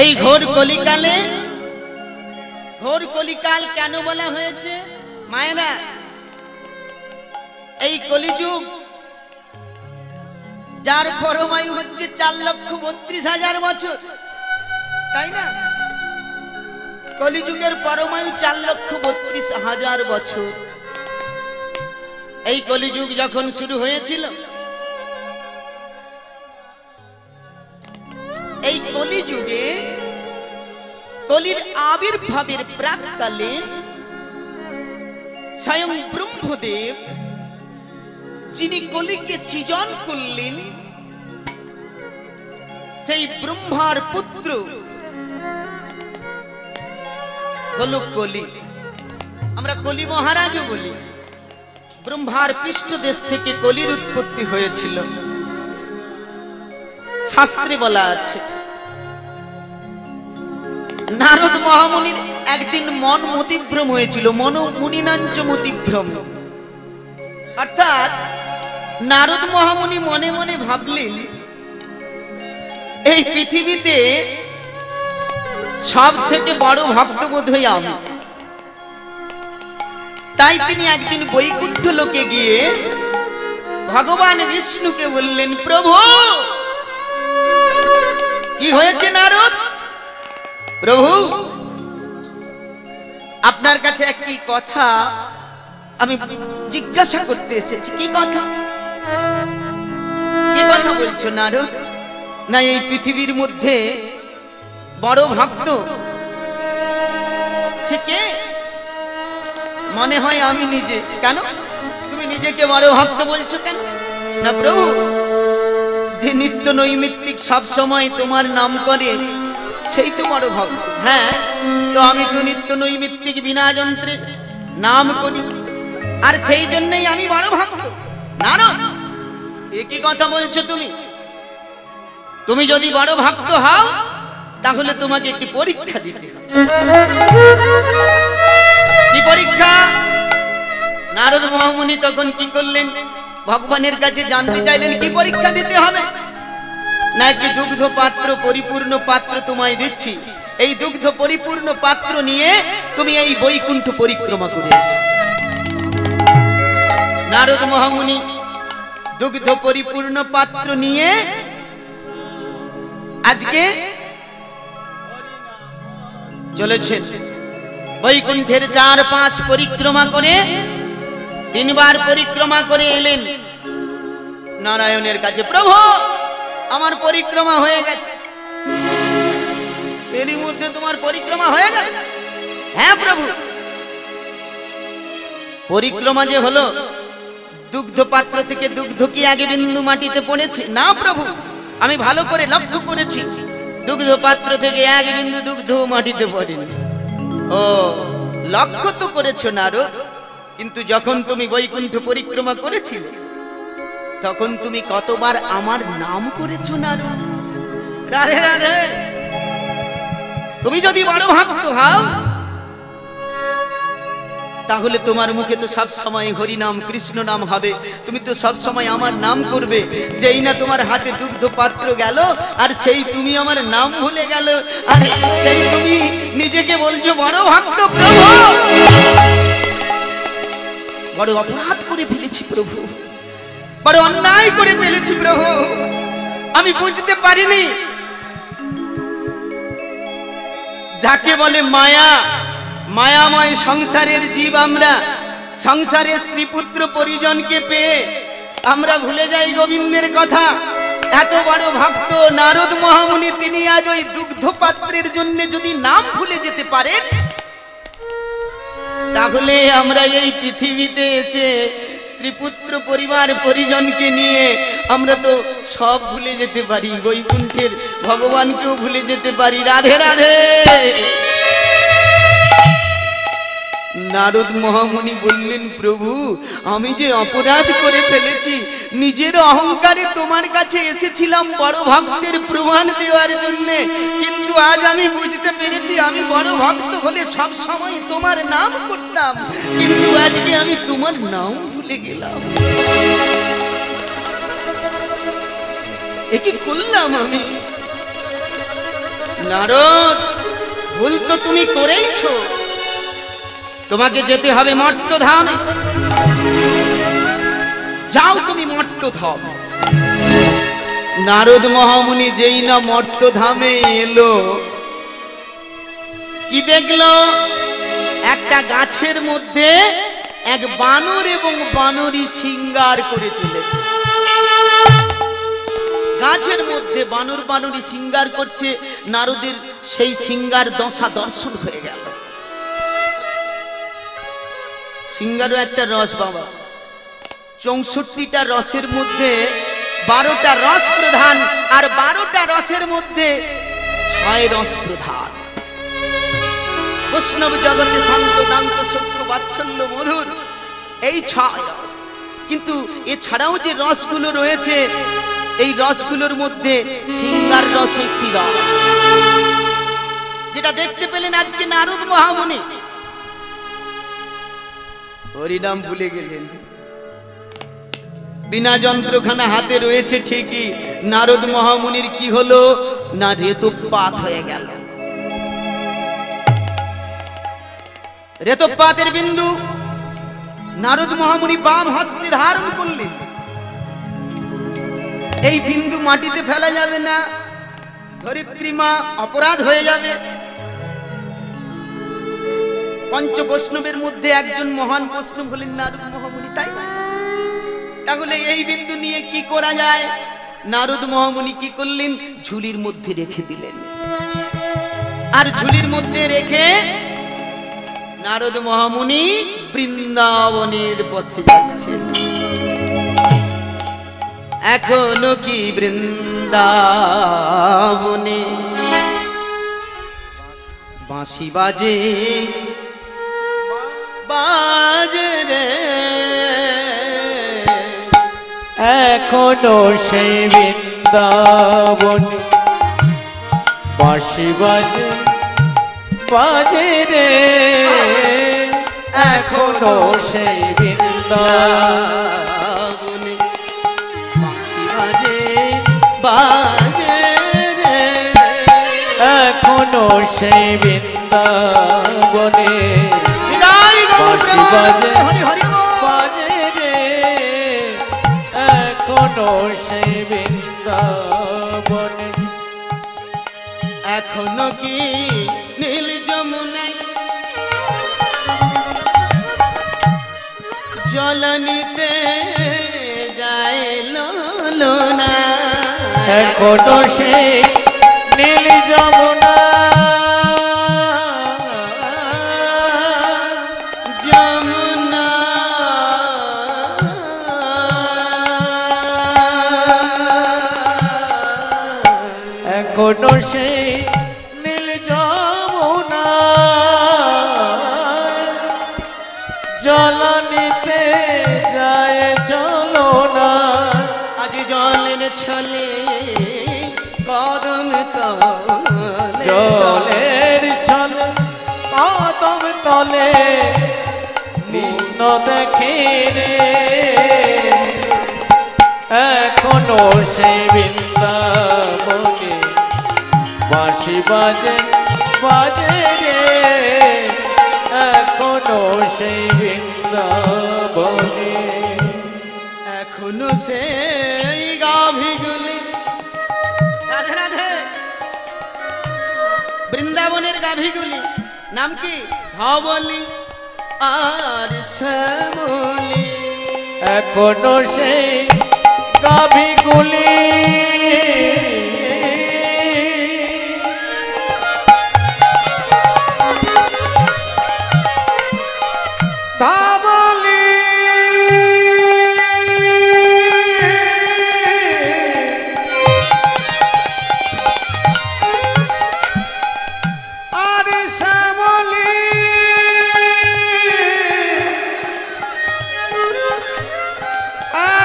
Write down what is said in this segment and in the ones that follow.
এই ঘোর কলিকালে, ঘোর কলিকাল কেন বলা হয়েছে মায়েরা? এই কলিযুগ, যার পরমায়ু হচ্ছে 4,32,000 বছর, তাই না? কলিযুগের পরমায়ু 4,32,000 বছর। এই কলিযুগ যখন শুরু হয়েছিল, এই কলিযুগে কলির আবির্ভাবের প্রাককালে স্বয়ং ব্রহ্মদেব, যিনি কলিকে সৃজন করলেন, সেই ব্রহ্মার পুত্র হলো কলি। আমরা কলি মহারাজও বলি। ব্রহ্মার পৃষ্ঠদেশ থেকে কলির উৎপত্তি হয়েছিল। শাস্ত্রে বলা আছে, নারদ মহামুনির একদিন মন মতিভ্রম হয়েছিল। মন মুনিনাঞ্চ মতিভ্রম, অর্থাৎ নারদ মহামুনি মনে মনে ভাবলেন, এই পৃথিবীতে সব থেকে বড় ভক্ত বোধহয় আমি। তাই তিনি একদিন বৈকুণ্ঠ লোকে গিয়ে ভগবান বিষ্ণুকে বললেন, প্রভু কি হয়েছে নারদ? প্রভু, আপনার কাছে একটি কথা আমি জিজ্ঞাসা করতে এসেছি। কি কথা? কি কথা বলছো নারদ? না, এই পৃথিবীর মধ্যে বড় ভক্ত সে কে? মনে হয় আমি নিজে। কেন তুমি নিজেকে বড় ভক্ত বলছো কেন? না প্রভু, যে নিত্য নৈমিত্তিক সব সময় তোমার নাম করে, সেই তো বড় ভক্ত। হ্যাঁ, তো আমি তো নিত্য নৈমিত্তিক বিনা যন্ত্রে নাম করি, আর সেই জন্যই আমি বড় ভক্ত। নারদ, একই কথা বলছো তুমি? তুমি যদি বড় ভক্ত হও, তাহলে তোমাকে একটি পরীক্ষা দিতে হবে। কি পরীক্ষা? নারদ মহামুনি তখন কি করলেন? ভগবানের কাছে জানতে চাইলেন কি পরীক্ষা দিতে হবে। না, একটি দুগ্ধ পাত্র, পরিপূর্ণ পাত্র তোমায় দিচ্ছি। এই দুগ্ধ পরিপূর্ণ পাত্র নিয়ে তুমি এই বৈকুণ্ঠ পরিক্রমা করে এসো। নারদ মহামুনি দুগ্ধ পরিপূর্ণ পাত্র নিয়ে আজকে চলেছেন। বৈকুণ্ঠের 4-5 পরিক্রমা করে 3 বার পরিক্রমা করে এলেন নারায়ণের কাছে। প্রভু, আমার পরিক্রমা হয়ে গেছে। এরই মধ্যে তোমার পরিক্রমা হয়ে গেল? হ্যাঁ প্রভু। পরিক্রমা যে হলো, দুগ্ধ পাত্র থেকে দুগ্ধ কি আগে বিন্দু মাটিতে পড়েছে? না প্রভু, আমি ভালো করে লক্ষ্য করেছি, দুগ্ধ পাত্র থেকে এক বিন্দু দুগ্ধ মাটিতে পড়েনি। ও, লক্ষ্য তো করেছো নারদ, কিন্তু যখন তুমি বৈকুণ্ঠ পরিক্রমা করেছিলে, তখন তুমি কতবার আমার নাম করেছো নারদ? রাধে রাধে। তুমি যদি বড় ভক্ত হও, তাহলে তোমার মুখে তো সব সময় হরি নাম, কৃষ্ণ নাম হবে। তুমি তো সব সময় আমার নাম করবে। যেই না তোমার হাতে দুগ্ধ পাত্র গেল, আর সেই তুমি আমার নাম ভুলে গেল, আর সেই তুমি নিজেকে বলছো বড় ভক্ত। প্রভু, বড় অপরাধ করে ফেলেছি প্রভু, বড় অন্যায় করে ফেলেছি প্রভু। আমি বুঝতে পারিনি যাকে বলে মায়া, মায়াময় সংসারের জীব আমরা। সংসারে স্ত্রী পুত্র পরিজনকে পেয়ে আমরা ভুলে যাই গোবিন্দের কথা। এত বড় ভক্ত নারদ মহামুনি, তিনি আজ ওই দুগ্ধ পাত্রের জন্য যদি নাম ভুলে যেতে পারেন, তাহলে আমরা এই পৃথিবীতে এসে স্ত্রী পুত্র পরিবার পরিজনকে নিয়ে আমরা তো সব ভুলে যেতে পারি, বৈকুণ্ঠের ভগবানকেও ভুলে যেতে পারি। রাধে রাধে। নারদ মহামুনি বললেন, প্রভু, আমি যে অপরাধ করে ফেলেছি, নিজের অহংকারে তোমার কাছে এসেছিলাম বড় ভক্তের প্রমাণ দেওয়ার জন্য, কিন্তু আজ আমি বুঝতে পেরেছি, আমি বড় ভক্ত হলে সব সময় তোমার নাম করতাম, কিন্তু আজকে আমি তোমার নাম ভুলে গেলাম। এ কি করলাম আমি? নারদ, ভুল তো তুমি করেইছো। তোমাকে যেতে হবে মর্ত্যধামে। যাও তুমি মর্ত্যধাম। নারদ মহামুনি যেই না মর্ত্যধামে এলো, কি দেখলো? একটা গাছের মধ্যে এক বানর এবং বানরী সিঙ্গার করে চলেছে। গাছের মধ্যে বানর বানরী সিঙ্গার করছে। নারদের সেই সিঙ্গার দশা দর্শন হয়ে গেল। সিঙ্গারও একটা রস বাবা, 64টা রসের মধ্যে 12টা রস প্রধান, আর 12টা রসের মধ্যে 6 রস প্রধান। বৈষ্ণব জগতে শান্ত দান্ত সূক্ষ্ম বাৎসল্য মধুর, এই 6 রস। কিন্তু এছাড়াও যে রসগুলো রয়েছে, এই রসগুলোর মধ্যে সিঙ্গার রস একটি রস, যেটা দেখতে পেলেন আজকে নারদ মহামুনি। হরিনাম ভুলে গেলেন। বিনা যন্ত্রখানা হাতে রয়েছে ঠিকই, নারদ মহামুনির কি হলো না, রেতপাত হয়ে গেল। রেতপাতের বিন্দু নারদ মহামুনি বাম হস্তে ধারণ করলেন। এই বিন্দু মাটিতে ফেলা যাবে না, ধরিত্রী মা অপরাধ হয়ে যাবে। পঞ্চ বৈষ্ণবের মধ্যে একজন মহান বৈষ্ণব হলেন নারদ মহামুনি, তাই না? তাহলে এই বিন্দু নিয়ে কি করা যায়? নারদ মহামুনি কি করলেন? ঝুলির মধ্যে রেখে দিলেন। আর ঝুলির মধ্যে রেখে নারদ মহামুনি বৃন্দাবনের পথে যাচ্ছেন। এখনো কি বৃন্দাবনে বাঁশি বাজে বাজে রে, এখনো সেই বৃন্দাবনে বাঁশি বাজে বাজে রে, এখনো সেই বৃন্দাবনে বাঁশি বাজে বাজে রে, এখনো সেই বৃন্দাবনে বাঁশি বাজে বাজে রে, এখনো সেই বৃন্দাবনে। এখনো কি নীল যমুনায় জল নিতে যায় ললনা, এখনো সেই নীল যমুনা যমুনা এখনো সেই নীল যমুনা জল নিতে যায় চলো না, আজ জলের ছলে কদম তলে, জলের ছলে কদম তলে কৃষ্ণ দেখে রে, এখনো সেই বৃন্দাবনে বাঁশি বাজে বাজে রে, এখনো সেই বৃন্দাবনে। এখনো সেই গাভীগুলি, রাধে রাধে, বৃন্দাবনের গাভীগুলি নাম কি? ধবলি আর শ্যামলি, এখনো সেই গাভীগুলি ধবলি আর শ্যামলি,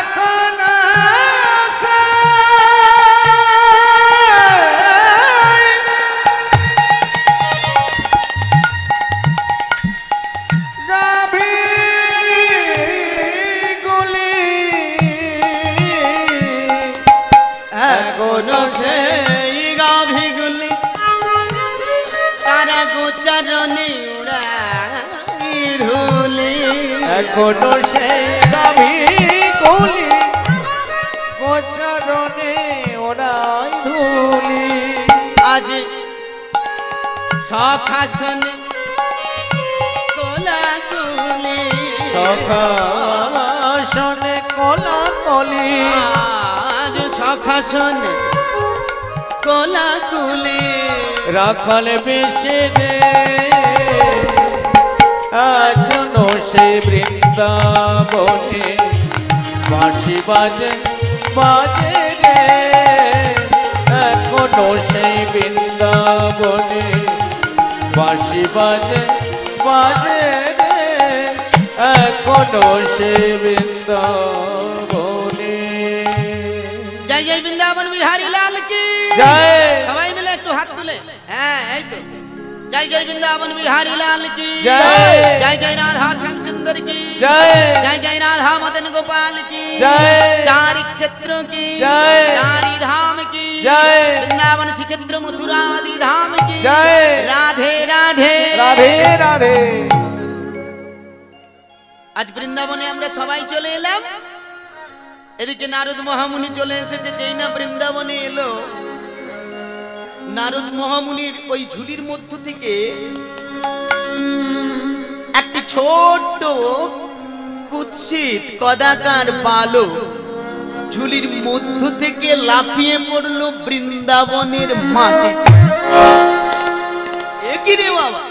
এখন এখনো সেই গাভীগুলি গোচরণে ওরাই ধুলি। আজ সখাসনে কোলাকুলি, সখাসনে কোলাকুলি, আজ সখাসনে কোলাকুলি। রাখাল বেশে দে এখনো সেই বৃন্দাবনে বাঁশি বাজে বাজে রে, এখনো সেই বৃন্দাবনে বাঁশি বাজে বাজে রে, এখনো সেই বৃন্দাবনে। জয় জয় বৃন্দাবন বিহারী লাল কি জয়। সবাই মিলে একটু হাত তুলে, হ্যাঁ এই তো। জয় জয় বৃন্দাবন বিহারী লাল কি জয়। জয় জয় রাধা শ্যাম সুন্দর কি জয়। जय जय राधा मदन गोपाल की जय। चारि क्षेत्रों की जय। चारि धाम की जय। वृंदावन श्रीक्षेत्र मथुरा आदि धाम की जय। राधे राधे রাধে রাধে। আজ বৃন্দাবনে আমরা সবাই চলে এলাম। এদিকে নারদ মহামুনি চলে এসেছে। যেই না বৃন্দাবনে এলো, নারদ মহামুনির ওই ঝুলির মধ্য থেকে একটি ছোট্ট কুৎসিত কদাকার বালক ঝুলির মধ্য থেকে লাফিয়ে পড়লো বৃন্দাবনের মাটি। কি রে বাবা,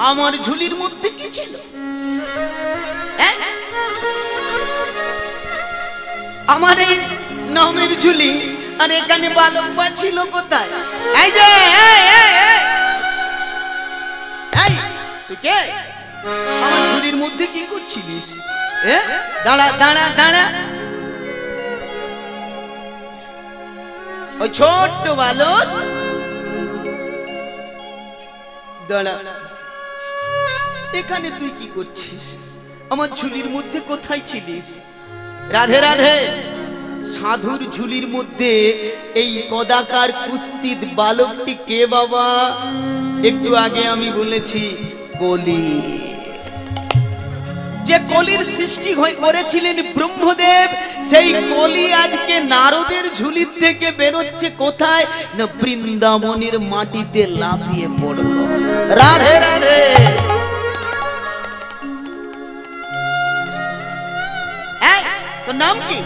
আমার ঝুলির মধ্যে কি ছিল? হ্যাঁ? আমার এই নামের ঝুলি, আর এখানে বালক বা ছিল কোথায়? এই যে এই তুই কে? আমার ঝুলির মধ্যে কি করছিলিস? দাঁড়া দাঁড়া দাঁড়া। ওই ছোট্ট বালক দাঁড়া, এখানে তুই কি করছিস? আমার ঝুলির মধ্যে কোথায় ছিলিস? রাধে রাধে। সাধুর ঝুলির মধ্যে এই কদাকার কুৎসিত বালকটি কে বাবা? একটু আগে আমি বলেছি কলি। যে কলির সৃষ্টি করেছিলেন ব্রহ্মদেব, সেই কলি আজকে নারদের ঝুলির থেকে বেরোচ্ছে কোথায়? না বৃন্দাবনের মাটিতে লাফিয়ে পড়ল। রাধে রাধে। তোর নাম কি?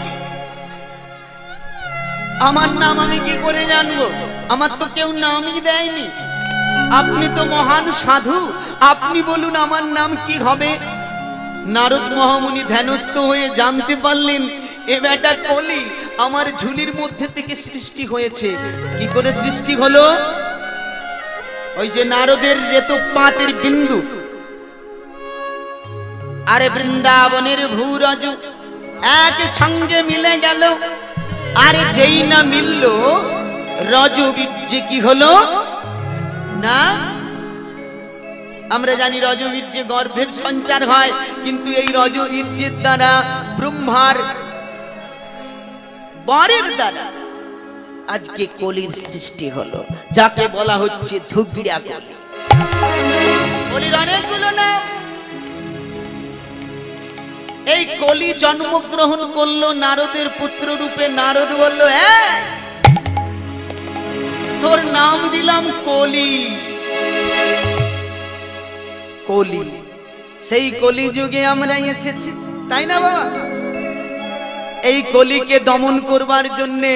আমার নাম আমি কি করে জানবো? আমার তো কেউ নামই দেয়নি। আপনি তো মহান সাধু, আপনি বলুন আমার নাম কি হবে? নারদ মহামুনি ধ্যানস্থ হয়ে জানতে পারলেন এ বেটা কলি আমার ঝুলির মধ্যে থেকে সৃষ্টি হয়েছে। কি করে সৃষ্টি হলো? ওই যে নারদের রেতপাতের বিন্দু, আরে বৃন্দাবনের ভূরজ এক সঙ্গে মিলে গেল। আরে যেই না মিলল, রজবীর্যে কি হলো না? আমরা জানি রজবীর্যে গর্ভের সঞ্চার হয়, কিন্তু এই রজবীর্যের দ্বারা ব্রহ্মার বরের দ্বারা আজকে কলির সৃষ্টি হলো, যাকে বলা হচ্ছে ধুগড়া কলি। কলির অনেকগুলো নাম। এই কলি জন্মগ্রহণ করলো নারদের পুত্র রূপে। নারদ বলল, তোর নাম দিলাম কলি। কলি, সেই কলি যুগে আমরা এসেছি, তাই না বাবা? এই কলিকে দমন করবার জন্যে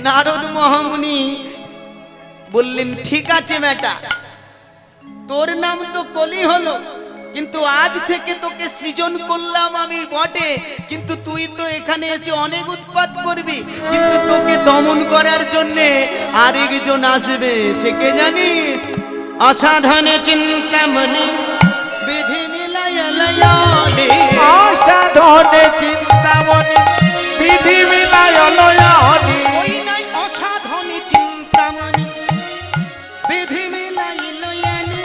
নারদ মহামুনি বললেন, ঠিক আছে বেটা, তোর নাম তো কলি হলো, কিন্তু আজ থেকে তোকে সৃজন করলাম আমি বটে, কিন্তু তুই তো এখানে এসে অনেক উৎপাত করবি। কিন্তু তোকে দমন করার জন্যে আরেকজন আসবে, সে কে জানিস? অসাধনে চিন্তামণি বিধি মিলায়লয়ানি। অসাধনে চিন্তামণি বিধি মিলায়লয়ানি। ওই নাই অসাধনে চিন্তামণি বিধি মিলায়লয়ানি।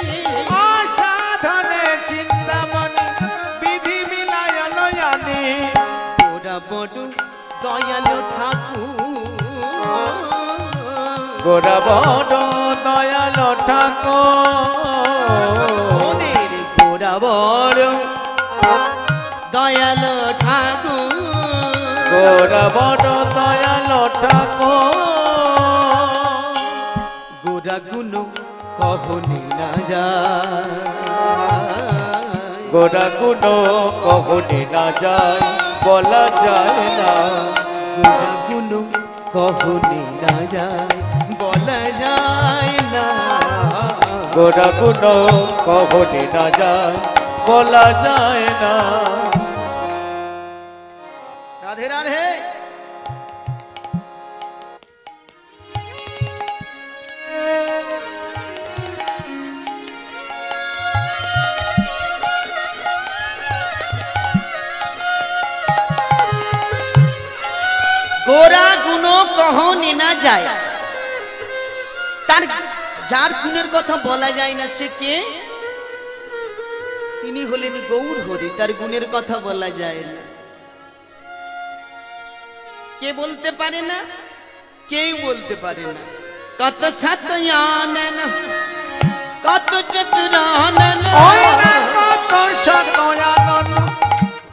অসাধনে চিন্তামণি বিধি মিলায়লয়ানি। ওরা বড় দয়ালু ঠাকুর, গোরা বড় দয়াল ঠাকুর। ওদের গোরা বড় দয়ালো ঠাকুর গোরা বড় দয়ালো ঠাকুর গোরা গুণ কহনে না যায় গোরা গুণ কখনে না যায় বলা যায় না গোরা গুণ কহনে না যায় বলা যায় না গোরা গুণ কখনে না যায় বলা যায় না রাধে রাধে গোরা গুণ কহনে না যায় তার যার গুণের কথা বলা যায় না সে কে তিনি হলেন গৌর হরি তার গুণের কথা বলা যায় না কে বলতে পারে না কেউ বলতে পারে না কত সতয়ানন কত চতুরানন ওই না কত সতয়ানন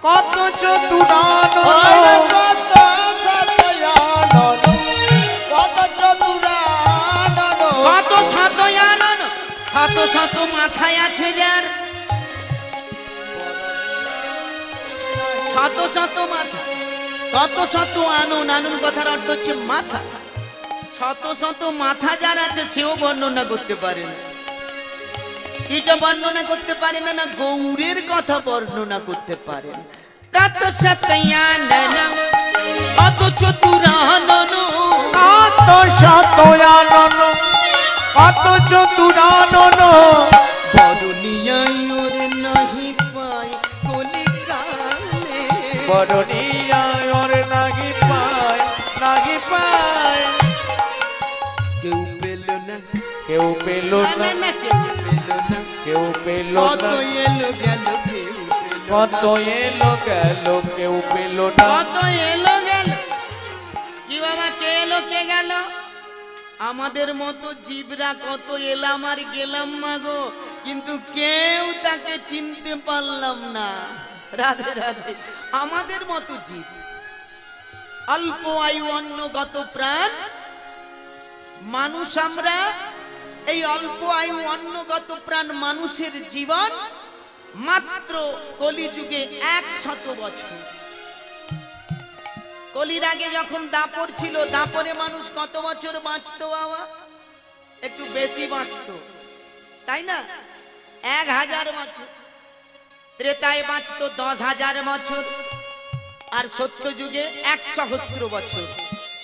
কত চতুরানন কত সতয়ানন কত চতুরানন কত সতয়ানন শত শত মাথায় আছে যার শত শত মাথা কত শত আনন আনন কথার অর্থ হচ্ছে মাথা শত শত মাথা যার আছে সেও বর্ণনা করতে পারে না এটা বর্ণনা করতে পারে না না গৌরের কথা বর্ণনা করতে পারে না কত সতয়ানন কত চতুরানন কত সতয়ানন কত চতুরানন বরণিয়ায়ুর নাহি পায় কলিকালে বরণিয়ায়র নাগি পায় নাগি পায় কেউ পেল না কেউ পেল না না কেউ পেল না কেউ পেল কত না এলো গেল কেউ পেল না। কত এলো গেল কেউ পেল না কত এলো গেল কি বাবা কে এলো কে গেল আমাদের মতো জীবরা কত এলাম আর গেলাম মাগো কিন্তু কেউ তাকে চিনতে পারলাম না রাধে রাধে আমাদের মতো জীব অল্প আয়ু অন্নগত প্রাণ মানুষ আমরা এই অল্প আয়ু অন্নগত প্রাণ মানুষের জীবন মাত্র কলিযুগে 100 বছর কলির আগে যখন দাপর ছিল দাপরে মানুষ কত বছর বাঁচতো বাবা একটু বেশি বাঁচতো তাই না 1000 বছর ত্রেতায় বাঁচতো 10,000 বছর আর সত্য যুগে 100 বছর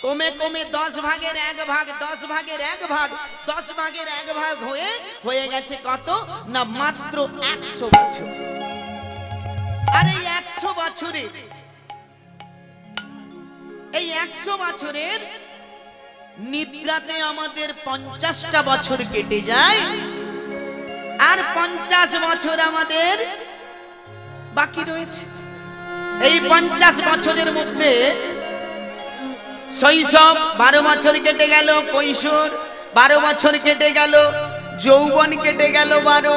কমে কমে 10 ভাগের 1 ভাগ 10 ভাগের 1 ভাগ 10 ভাগের 1 ভাগ হয়ে গেছে কত না মাত্র 100 বছর আর এই 100 বছরে এই 100 বছরের নিদ্রাতে আমাদের 50টা বছর কেটে যায় আর 50 বছর আমাদের বাকি রয়েছে এই 50 বছরের মধ্যে শৈশব 12 বছর কেটে গেল কৈশোর 12 বছর কেটে গেল যৌবন কেটে গেল 12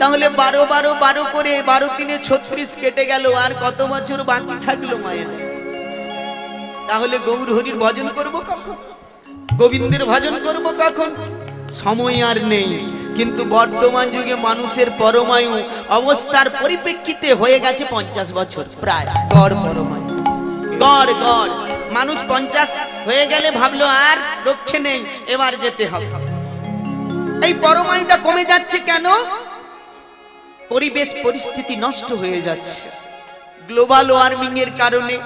তাহলে 12 12 12 করে 12 3 36 কেটে গেল আর কত বছর বাকি থাকলো মায়ের তাহলে গৌর হরির ভজন করব কখন গোবিন্দের ভজন করব কখন সময় আর নেই কিন্তু বর্তমান যুগে মানুষের পরমায়ু অবস্থার পরিপ্রেক্ষিতে হয়ে গেছে 50 বছর প্রায় গড় পরমায়ু গড় গড় মানুষ 50 হয়ে গেলে ভাবলো আর রক্ষে নেই এবার যেতে হবে এই পরমায়ুটা কমে যাচ্ছে কেন পরিবেশ পরিস্থিতি নষ্ট হয়ে যাচ্ছে গ্লোবাল ওয়ার্মিং এর কারণে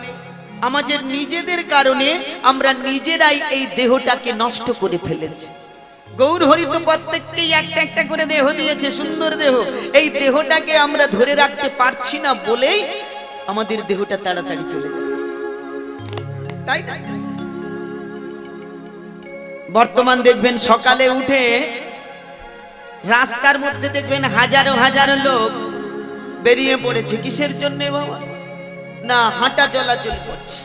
আমাদের নিজেদের কারণে আমরা নিজেরাই এই দেহটাকে নষ্ট করে ফেলেছি গৌর হরি তো প্রত্যেককেই একটা একটা করে দেহ দিয়েছে সুন্দর দেহ এই দেহটাকে আমরা ধরে রাখতে পারছি না বলেই আমাদের দেহটা তাড়াতাড়ি চলে যাচ্ছে তাই না বর্তমান দেখবেন সকালে উঠে রাস্তার মধ্যে দেখবেন হাজারো হাজারো লোক বেরিয়ে পড়েছে কিসের জন্য বাবা না হাঁটা চলাচল করছে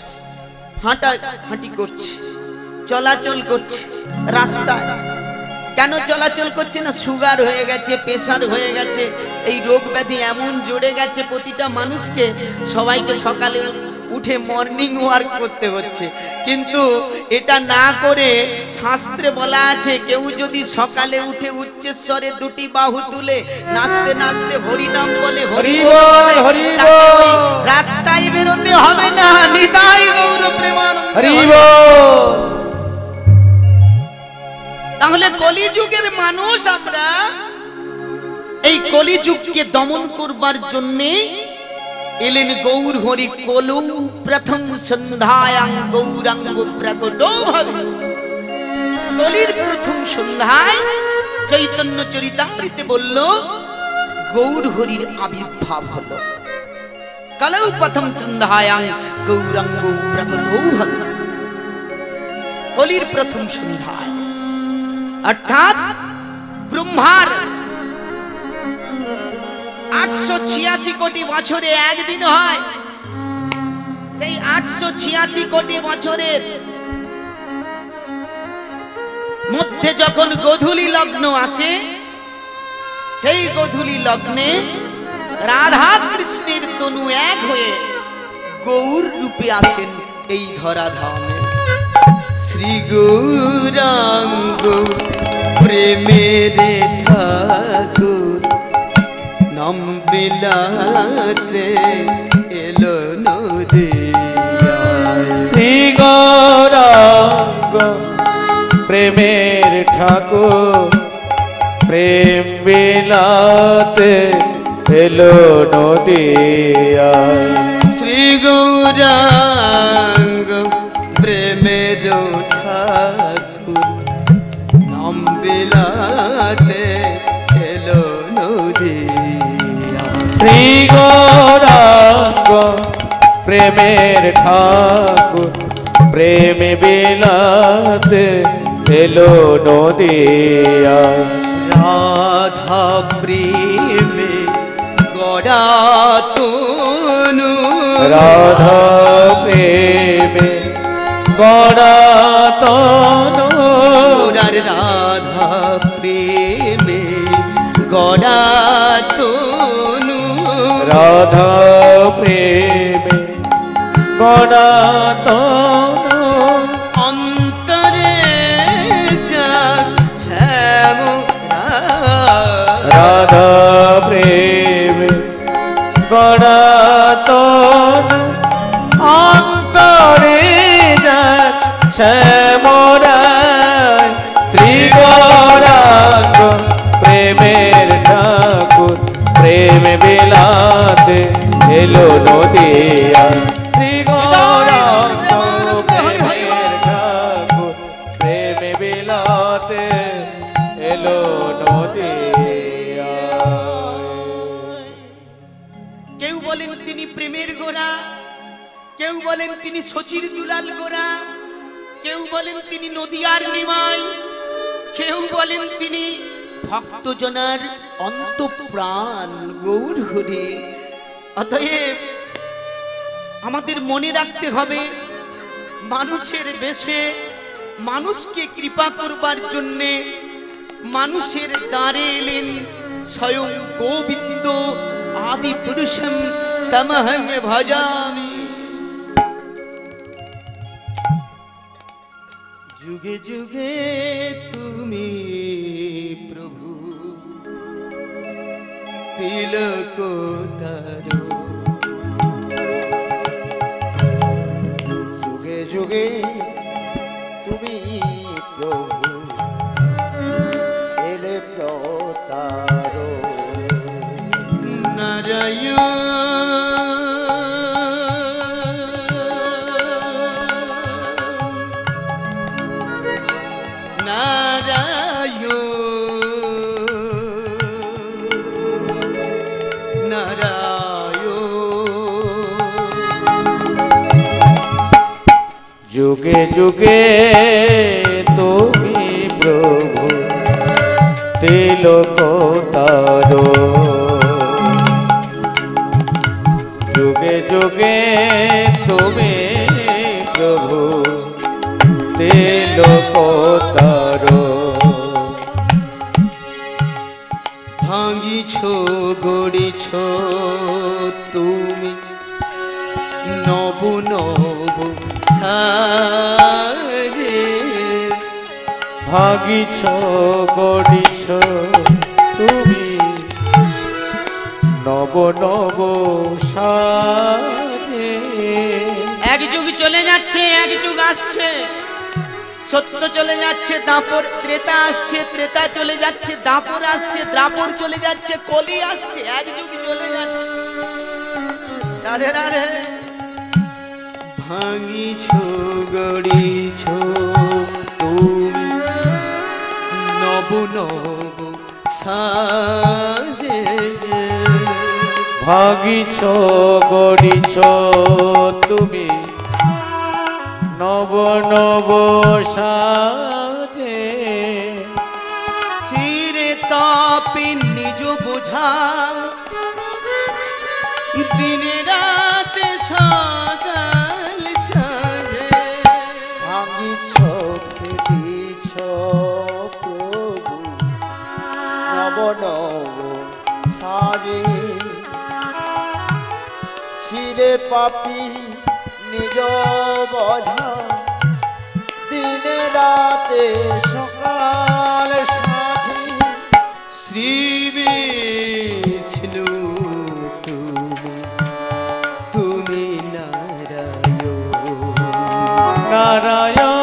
হাঁটাহাঁটি করছে চলাচল করছে রাস্তায় কেন চলাচল করছে না? সুগার হয়ে গেছে, প্রেশার হয়ে গেছে, এই রোগ ব্যাধি এমন জড়ে গেছে প্রতিটা মানুষকে, সবাইকে সকালে উঠে মর্নিং ওয়ার্ক করতে হচ্ছে। কিন্তু এটা না করে শাস্ত্রে বলা আছে, কেউ যদি সকালে উঠে উচ্চস্বরে দুটি বাহু তুলে নাচতে নাচতে হরিনাম বলে, হরি বল, তাকে ওই রাস্তায় বেরোতে হবে না। নিতাই গৌর প্রেমানন্দ হরি বল। তাহলে কলিযুগের মানুষ আমরা, এই কলিযুগকে দমন করবার জন্যে এলেন গৌর হরি কলৌ প্রথম সন্ধ্যায়াং গৌরাঙ্গ প্রকটো ভাবে। কলির প্রথম সন্ধ্যায় চৈতন্য চরিতামৃতে বলল গৌর হরির আবির্ভাব হলো। কলৌ প্রথম সন্ধ্যায়াং গৌরাঙ্গ প্রকটো ভাবে, কলির প্রথম সন্ধ্যায়, অর্থাৎ ব্রহ্মার 886 কোটি বছরে একদিন হয়। সেই 886 কোটি বছরের মধ্যে যখন গোধূলি লগ্ন আসে, সেই গোধূলি লগ্নে রাধা কৃষ্ণের তনু এক হয়ে গৌর রূপে আছেন এই ধরাধামে। শ্রী গৌরাঙ্গ প্রেমের ঠাকুর নাম বিলাতে এলো নদিয়ায়। শ্রী গৌরাঙ্গ প্রেমের ঠাকুর প্রেম বিলাতে এলো নদিয়ায়। শ্রী গৌরাঙ্গ প্রেমের ঠাকুর নাম বিলাতে এলো নদিয়ায়। শ্রী গৌরাঙ্গ প্রেমের ঠাকুর প্রেম বিলাতে এলো নদিয়ায়। রাধা প্রেমে গড়া তনু, রাধা প্রেমে গড়া তনু, রাধা প্রেমে গড়া তনু, রাধা প্রেমে গড়া তনু, অন্তরে যাক শ্যাম রাধা প্রেমে গড়া তনু, অন্তরে যাক শ্যামরায়। শ্রী গৌরাঙ্গ প্রেমের ঠাকুর প্রেম বিলাতে এলো নদিয়ায়। শ্রী গৌরাঙ্গ প্রেমের ঠাকুর প্রেম বিলাতে এলো নদিয়ায়। কেউ বলেন তিনি প্রেমের গোরা, কেউ বলেন তিনি শচীর দুলাল গোরা, কেউ বলেন তিনি নদিয়ার নিমাই, কেউ বলেন তিনি ভক্তজনার অন্তঃপ্রাণ গৌর হরি। অতএব আমাদের মনে রাখতে হবে, মানুষের বেশে মানুষকে কৃপা করবার জন্যে মানুষের দ্বারে এলেন স্বয়ং গোবিন্দ। আদি পুরুষম তমহং ভজামি। যুগে যুগে তুমি প্রভু তিলক তারো, যুগে যুগে তুমি প্রভু এলে প্রতারো। নারায়ণ নারায়ণ নারায়ণ। যুগে যুগে তুমি প্রভু তিলক তারো, যুগে যুগে তুমি প্রভু তিলক তারো। ভাঙিছ গড়িছ তুমি নব নব সাজে। ভাগিছ গড়িছ তুমি নব নব সাজে। এক যুগ চলে যাচ্ছে, এক যুগ আসছে, সত্য চলে যাচ্ছে, দাপর ত্রেতা আসছে, ত্রেতা চলে যাচ্ছে, দাপর আসছে, দ্রাপর চলে যাচ্ছে, কলি আসছে, এক যুগ চলে যাচ্ছে। রাধে রাধে। ভাঙিছ গড়িছ তুমি নব নব সাজে। ভাগিছ গড়িছ তুমি নব নব সাজে। শিরে তাপে নিজ বোঝা দিনে রাতে সকাল সাজে। ভাঙিছ দিছ প্রভু নব নব সাজে। শিরে পাপি নিজ বোঝা দিনে রাতে সকাল সাজে। শ্রী বিষ্ণু তুমি, তুমি নারায়ণ।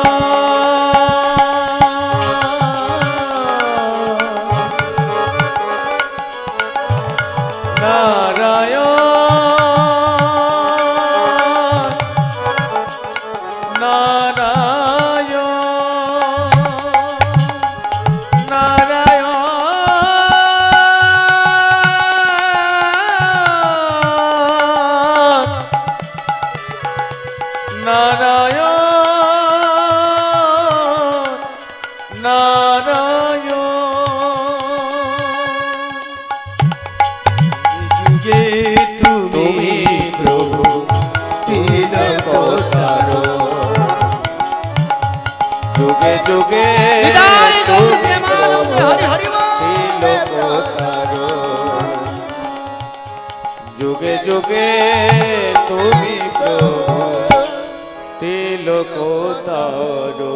নারায়ণ নারায়ণ যুগে তুমি প্রভু তিলকতারো। যুগে যুগে হৃদয় গৌর প্রেমানন্দে হরি হরি বল। তিলকতারো। যুগে যুগে তুমি প্রভু তিলকতারো।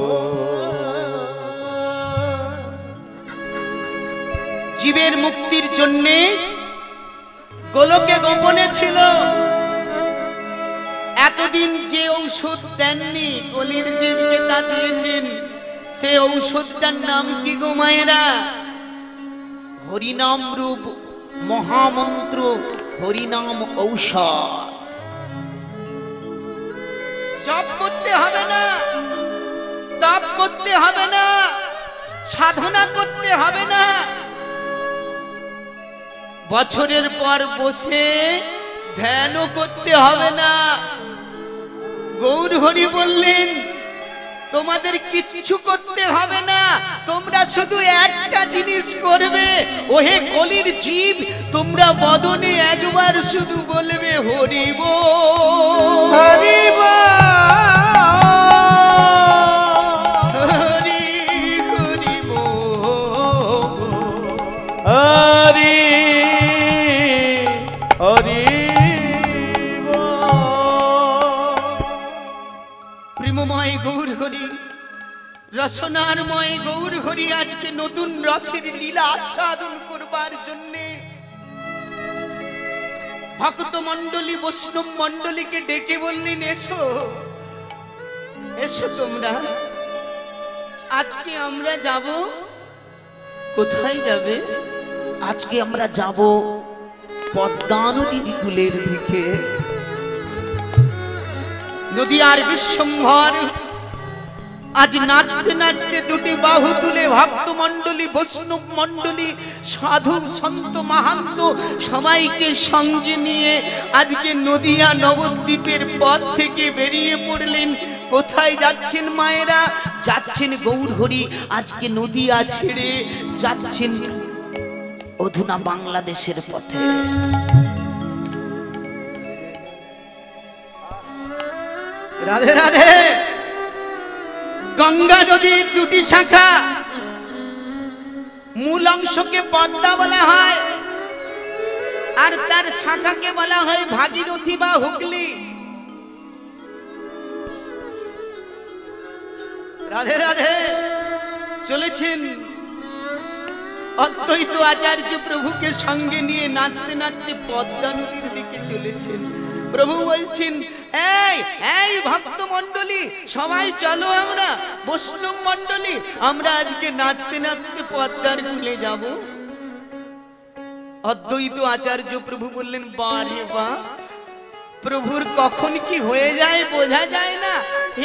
জীবের মুক্তির জন্যে গোলকে গোপনে ছিল। এতদিন যে ঔষধ দেননি কলির জীবকে তা দিয়েছেন। সে ঔষধটার নাম কি গো মায়েরা? হরিনাম রূপ মহামন্ত্র, হরিনাম ঔষধ। জপ করতে হবে না, তপ করতে হবে না, সাধনা করতে হবে না। বছরের পর বসে ধ্যানও করতে হবে না। গৌর হরি বললেন তোমাদের কিচ্ছু করতে হবে না, তোমরা শুধু একটা জিনিস করবে। ওহে কলির জীব, তোমরা বদনে একবার শুধু বলবে হরি বল। হরি হরি হরি বল। হরি হরি প্রেমময় গৌর হরি, রসনারময় গৌর হরি আজকে নতুন রসের লীলা আস্বাদন করবার জন্যে ভক্ত মণ্ডলী বৈষ্ণব মণ্ডলীকে ডেকে বললেন এসো এসো তোমরা। আজকে আমরা যাব। কোথায় যাবে? আজকে আমরা যাব পদ্মা নদীর কূলের দিকে। নদী আর বিশ্বম্ভর আজ নাচতে নাচতে দুটি বাহু তুলে ভক্ত মণ্ডলী বৈষ্ণব মণ্ডলী সাধু সন্ত মাহান্ত সবাইকে সঙ্গে নিয়ে আজকে নদিয়া নবদ্বীপের পথ থেকে বেরিয়ে পড়লেন। কোথায় যাচ্ছেন মায়েরা? যাচ্ছেন গৌর হরি আজকে নদিয়া ছেড়ে যাচ্ছেন অধুনা বাংলাদেশের পথে। রাধে রাধে। গঙ্গা নদীর দুটি শাখা, মূল অংশকে পদ্মা বলা হয়, আর তার শাখাকে বলা হয় ভাগীরথী বা হুগলি। রাধে রাধে। চলেছেন অদ্বৈত আচার্য প্রভুকে সঙ্গে নিয়ে নাচতে নাচতে পদ্মা নদীর দিকে চলেছেন। প্রভু বলছেন, এই এই ভক্ত মণ্ডলী, সবাই চলো, আমরা বৈষ্ণব মণ্ডলী, আমরা আজকে নাচতে নাচতে পদ্মার কূলে যাব। অদ্বৈত আচার্য প্রভু বললেন, বারে বা, প্রভুর কখন কি হয়ে যায় বোঝা যায় না।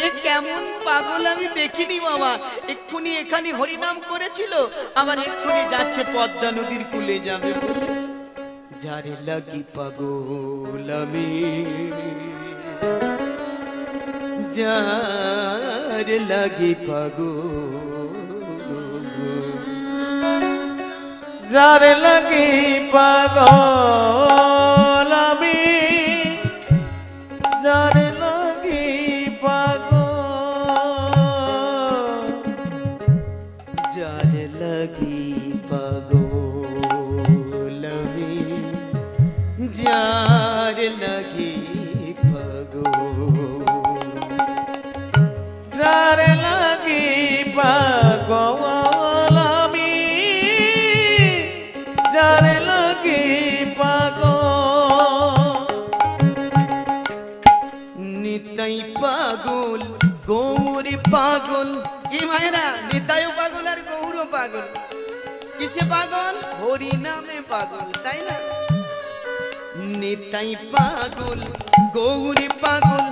এ কেমন পাগল আমি দেখিনি বাবা। এক্ষুনি এখানে হরিনাম করেছিল, আবার এক্ষুনি যাচ্ছে পদ্মা নদীর কূলে যাবে বলে। যারে লাগি পাগল আমি, যারে লাগি পাগল, যার লাগি পাগল আমি, যার লাগি পাগল, যারে লাগি পাগল আমি, যারে লাগি পাগল, যার লাগি পাগল আমি, যার লাগি পাগল, নিতাই পাগল গৌর পাগল। কি মায়েরা, নিতাই পাগল আর গৌর পাগল। কিসে পাগল? হরি নামে পাগল, তাই না? নিতাই পাগল গৌর পাগল,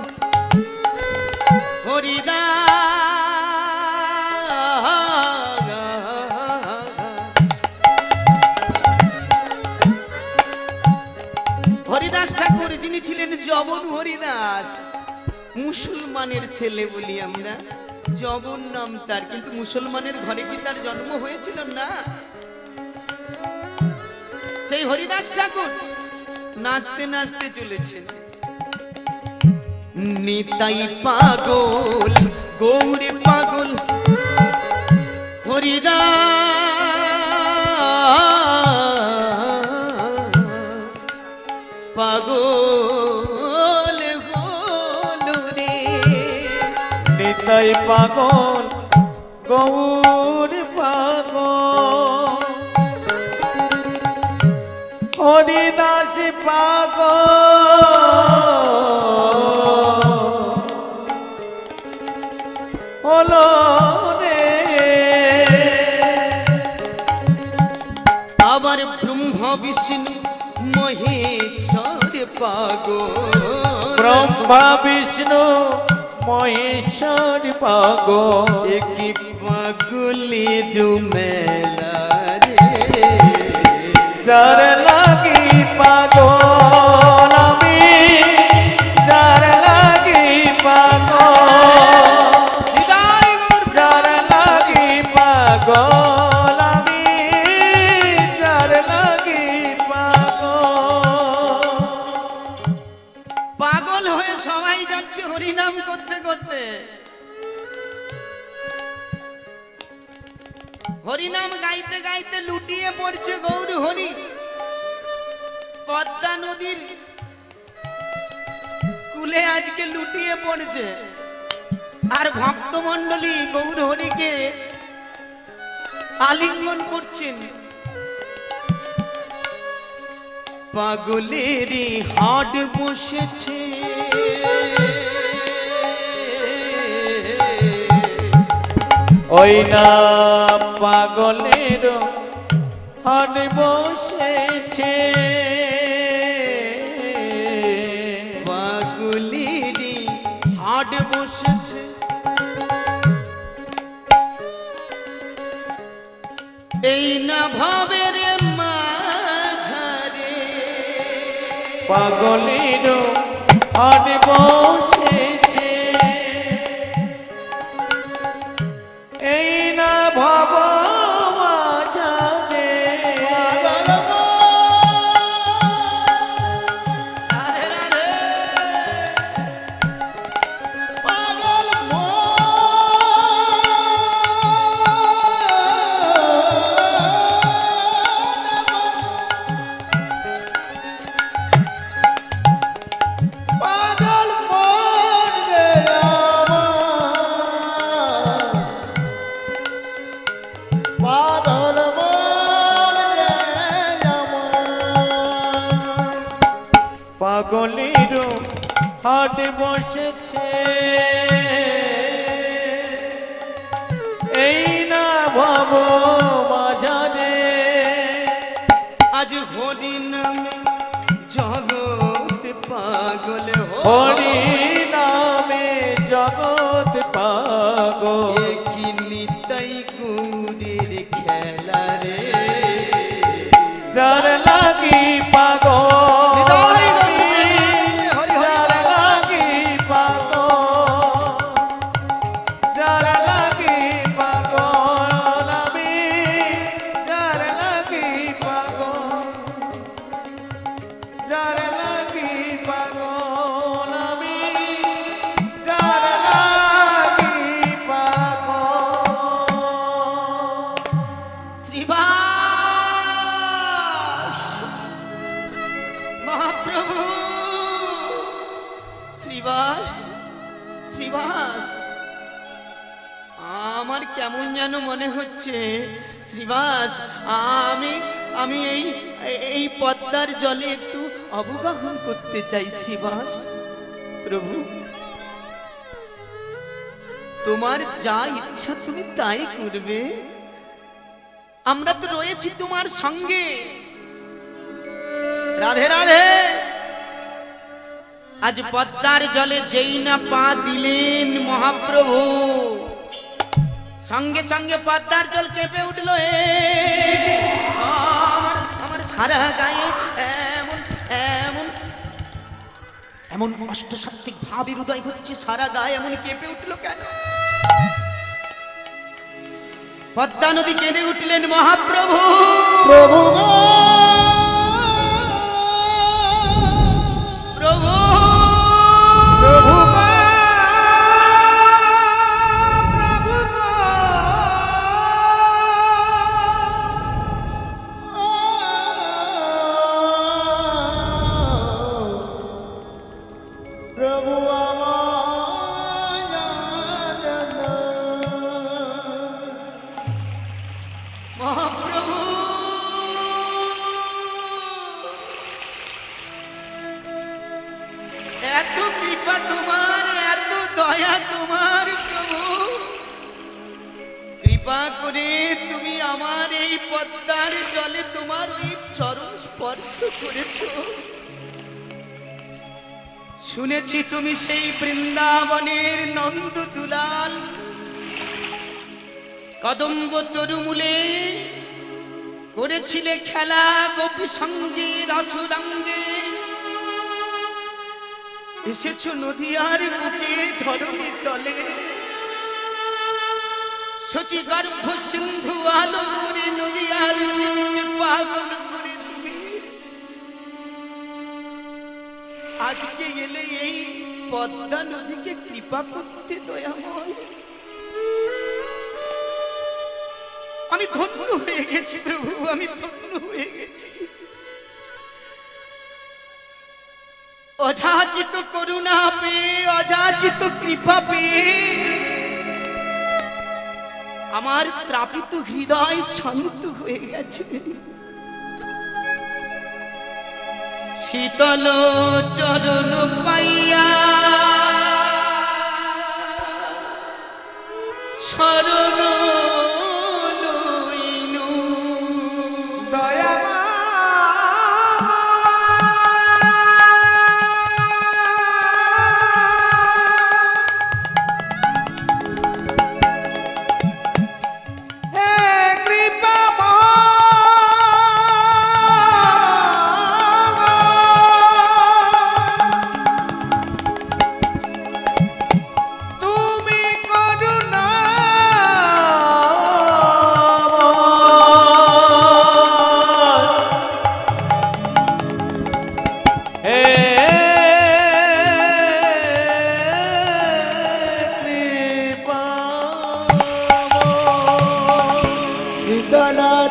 হরিদা হরিদাস ঠাকুর, যিনি ছিলেন জবন হরিদাস, মুসলমানের ছেলে বলি আমরা, জবন নাম তার, কিন্তু মুসলমানের ঘরে কি তার জন্ম হয়েছিল না? সেই হরিদাস ঠাকুর নাচতে নাচতে চলেছেন। নিতাই পাগল গৌর পাগল, হরিদাস পাগল হলো রে। নিতাই পাগল গৌর পাগল, হরিদাস পাগল হলো রে। আবার ব্রহ্মা বিষ্ণু মহেশ্বর পাগল, ব্রহ্মা বিষ্ণু মহেশ্বর পাগল, কি পাগলি জুমেলা রে। যার লাগি পাগল আমি, যার লাগি পাগল, হৃদয় গৌর যার লাগি পাগল আমি, যার লাগি পাগল। পাগল হয়ে সবাই যাচ্ছে হরিনাম করতে করতে। হরিনাম গাইতে গাইতে লুটিয়ে পড়ছে গৌর হরি পদ্মা নদীর কূলে, আজকে লুটিয়ে পড়ছে। আর ভক্তমণ্ডলী গৌর হরিকে আলিঙ্গন করছেন। পাগলেরই হাট বসেছে, ওই না পাগলের হাট বসেছে, পাগলেরই হাট বসেছে। এই না ভাবের মাঝারে, পাগলের হাট বসেছে, এই না ভাব মাঝারে। রাধে রাধে। পাগল পাগল মন রে আমার। পাগলের হাট বসেছে এই না ভাব বাজারে, আজ হরি নামে জগৎ পাগল হরি নামে জগৎ পাগল। কি নিতাই কুরের খেলা রে, যার লাগি পাগল, হৃদয় হরি হরি যার লাগি পাগল, যার লাগি পাগল আমি, যার লাগি পাগল, যার লাগি পাগল আমি, যার লাগি পাগল। শ্রীবাস মহাপ্রভু, শ্রীবাস শ্রীবাস, আমার কেমন যেন মনে হচ্ছে শ্রীবাস, আমি আমি এই এই পদ্মার জলে একটু অবগাহন করতে চাই শ্রীবাস। প্রভু, তোমার যা ইচ্ছা তুমি তাই করবে, আমরা তো রয়েছি তোমার সঙ্গে। রাধে রাধে। আজ পদ্মার জলে যেই না পা দিলেন মহাপ্রভু, সঙ্গে সঙ্গে পদ্মার জল কেঁপে উঠলো। আমার আমার সারা গায়ে এমন এমন এমন অষ্টসাত্ত্বিক ভাবের উদয় হচ্ছে, সারা গায়ে এমন কেঁপে উঠলো কেন? পদ্মা নদী কেঁদে উঠলেন মহাপ্রভু। প্রভু গো, প্রভু প্রভু গো, প্রভু গো, প্রভু আমায় জানেন না। মহাপ্রভু, এত কৃপা তোমার, এত দয়া তোমার প্রভু, কৃপা করে তুমি আমার এই পদ্মার জলে তোমার ওই চরণ স্পর্শ করেছ। শুনেছি তুমি সেই বৃন্দাবনের নন্দ দুলাল, কদম্ব তরুমূলে করেছিলে খেলা গোপী সঙ্গে রসুরঙ্গে। এসেছো নদীয়ার বুকে ধরণী তলে, সচি গর্ভ সিন্ধু আলো করে নদীয়ার জীবনে পাগল করে তুমি আজকে এলে এই পদ্মা নদীকে কৃপা করতে দয়াময়। আমি ধন্য হয়ে গেছি প্রভু, আমি ধন্য হয়ে গেছি। অযাচিত করুণা পেয়ে, অযাচিত কৃপা পেয়ে আমার ত্রাপিত হৃদয় শান্ত হয়ে গেছে। শীতল চরণ পাইয়া শরণ লইনু। দয়া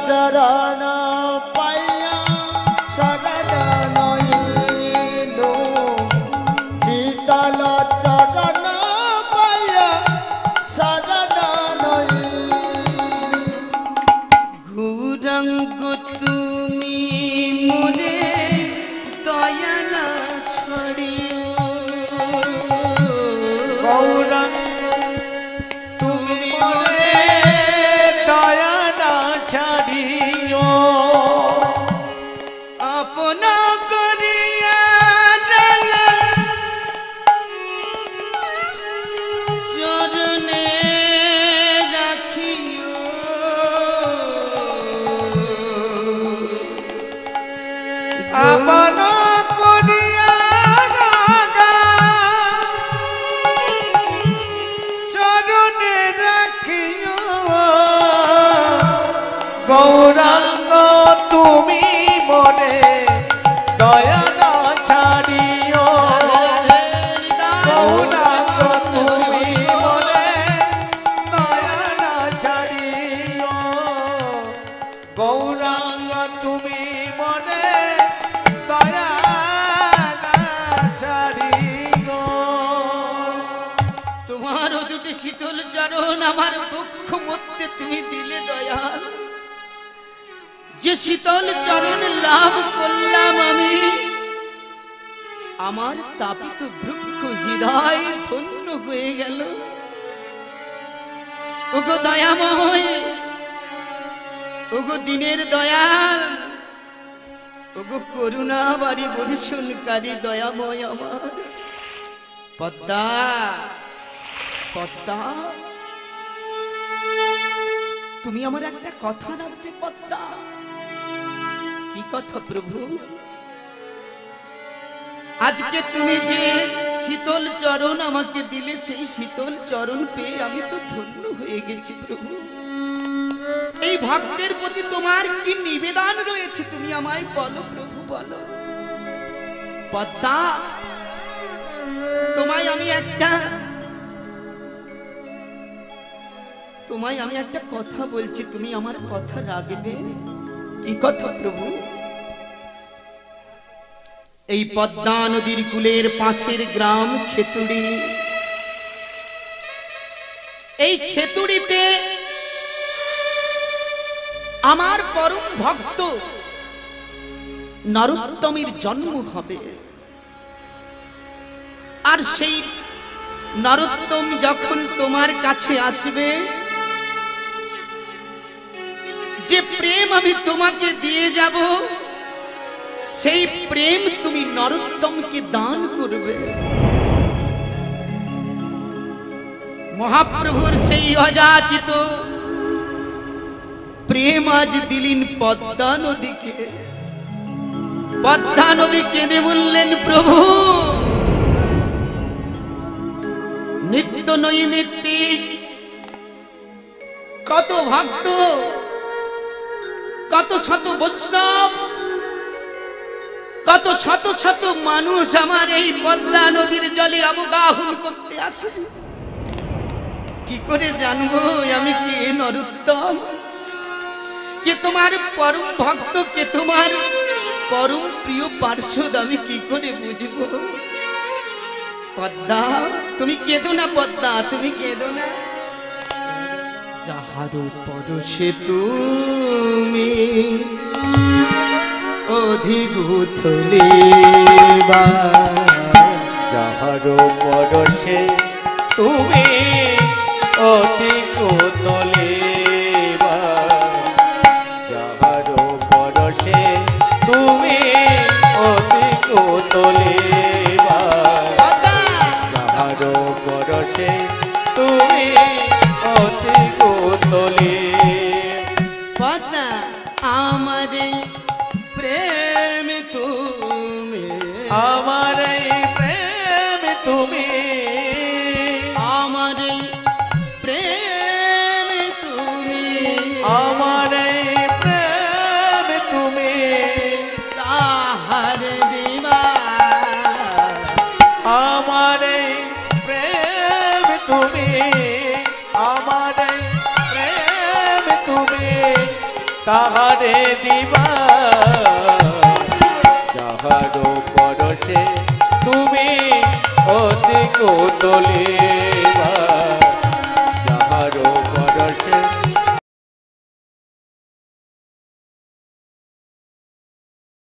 চরণ পাইয়া শরণ নইনু। শীতল চরণ পাইয়া শরণ নইনু। গৌরাঙ্গ তুমি মনে দয়া না ছড়িও গৌরাঙ্গ তুমি মনে দয়া না ছাড়িও আপনা করিয়া চরণে রাখিও আপন করিয়া রাখা চরণে রাখিও গৌরাঙ্গ তুমি মনে দয়া না ছাড়িও গৌরাঙ্গ তুমি মনে দয়া না ছাড়িও গৌরাঙ্গ তুমি মনে দয়া না ছাড়িও তোমারও দুটি শীতল চরণ আমার বক্ষ মধ্যে তুমি দিলে দয়াল যে শীতল চরণ লাভ করলাম আমি আমার তাপিত বৃক্ষ হৃদয় ধন্য হয়ে গেল ওগো দয়াময় ওগো দিনের দয়াল ওগো করুণা বাড়ি বর্ষণকারী দয়াময় আমার পদ্মা পদ্মা তুমি আমার একটা কথা রাখবে পদ্মা কি কথা প্রভু আজকে তুমি যে শীতল চরণ আমাকে দিলে সেই শীতল চরণ পেয়ে আমি তো ধন্য হয়ে গেছি প্রভু এই ভক্তের প্রতি তোমার কি নিবেদন রয়েছে তুমি আমায় বলো প্রভু বলো পদ্মা তোমায় আমি একটা কথা বলছি তুমি আমার কথা রাখবে কি কথা প্রভু এই পদ্মা নদীর কূলের পাশের গ্রাম খেতুড়ি এই খেতুড়িতে আমার পরম ভক্ত নরোত্তমের জন্ম হবে আর সেই নরোত্তম যখন তোমার কাছে আসবে যে প্রেম আমি তোমাকে দিয়ে যাব সেই প্রেম তুমি নরোত্তমকে দান করবে মহাপ্রভুর সেই অযাচিত প্রেম আজ দিলেন পদ্মা নদীকে পদ্মা নদী কেঁদে বললেন প্রভু নিত্য নৈমিত্তিক কত ভক্ত কত শত বৈষ্ণব কত শত শত মানুষ আমার এই পদ্মা নদীর জলে অবগাহন করতে আসে কি করে জানবো আমি কে নরোত্তম কে তোমার পরম ভক্ত কে তোমার পরম প্রিয় পার্শ্বদ আমি কি করে বুঝবো পদ্মা তুমি কেঁদো না পদ্মা তুমি কেঁদো না যাহারো পরশে তুমি অধিগুথলে যাহারো পরশে তুমি অতি কোতলে যাহারো পরশে তুমি অতি কোতলে যাহারো পরশে তুমি অতি কোতলে পদ্মা আমার প্রেম তুমি আমার প্রেম তুমি আমার প্রেম তুমি আমার প্রেম তুমি তাহার দিবা আমার প্রেম তুমি আমার প্রেম তুমি তাহারে দিবা যাহারো পরশে তুমি অতি কোতলে